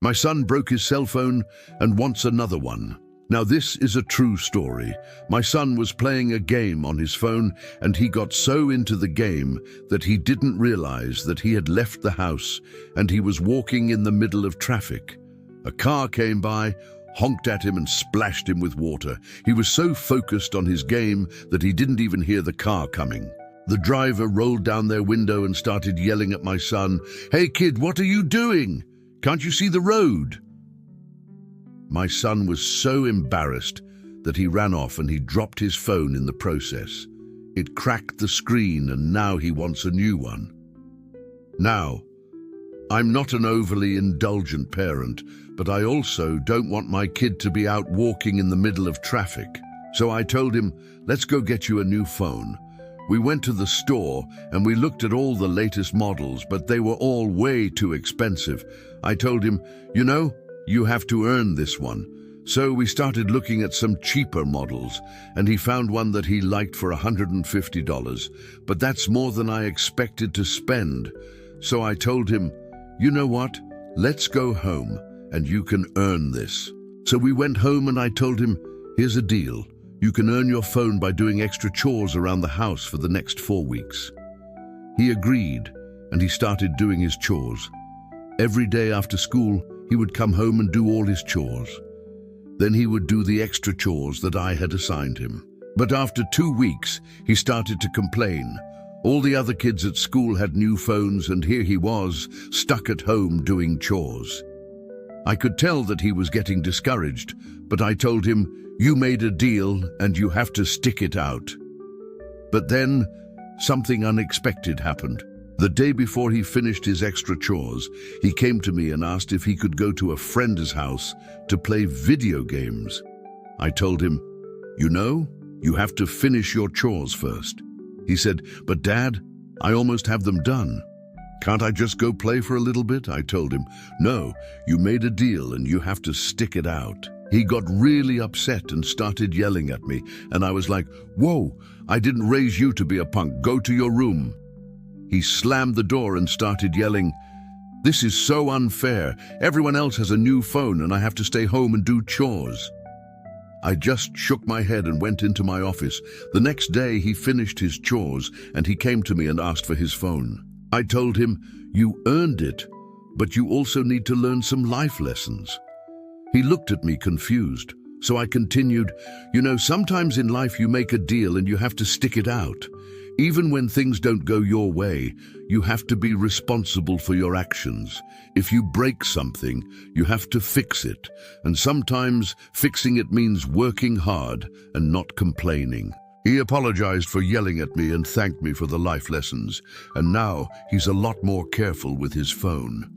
My son broke his cell phone and wants another one. Now this is a true story. My son was playing a game on his phone and he got so into the game that he didn't realize that he had left the house and he was walking in the middle of traffic. A car came by, honked at him and splashed him with water. He was so focused on his game that he didn't even hear the car coming. The driver rolled down their window and started yelling at my son, "Hey kid, what are you doing? Can't you see the road?" My son was so embarrassed that he ran off and he dropped his phone in the process. It cracked the screen and now he wants a new one. Now, I'm not an overly indulgent parent, but I also don't want my kid to be out walking in the middle of traffic. So I told him, let's go get you a new phone. We went to the store and we looked at all the latest models, but they were all way too expensive. I told him, you have to earn this one. So we started looking at some cheaper models, and he found one that he liked for $150, but that's more than I expected to spend. So I told him, you know what? Let's go home, and you can earn this. So we went home and I told him, here's a deal. You can earn your phone by doing extra chores around the house for the next 4 weeks. He agreed, and he started doing his chores. Every day after school, he would come home and do all his chores. Then he would do the extra chores that I had assigned him. But after 2 weeks, he started to complain. All the other kids at school had new phones, and here he was, stuck at home doing chores. I could tell that he was getting discouraged, but I told him, you made a deal and you have to stick it out. But then, something unexpected happened. The day before he finished his extra chores, he came to me and asked if he could go to a friend's house to play video games. I told him, you have to finish your chores first. He said, but Dad, I almost have them done. Can't I just go play for a little bit? I told him, no, you made a deal and you have to stick it out. He got really upset and started yelling at me, and I was like, whoa, I didn't raise you to be a punk, go to your room. He slammed the door and started yelling, this is so unfair. Everyone else has a new phone and I have to stay home and do chores. I just shook my head and went into my office. The next day he finished his chores and he came to me and asked for his phone. I told him, you earned it, but you also need to learn some life lessons. He looked at me confused, so I continued, sometimes in life you make a deal and you have to stick it out. Even when things don't go your way, you have to be responsible for your actions. If you break something, you have to fix it. And sometimes fixing it means working hard and not complaining. He apologized for yelling at me and thanked me for the life lessons. And now he's a lot more careful with his phone.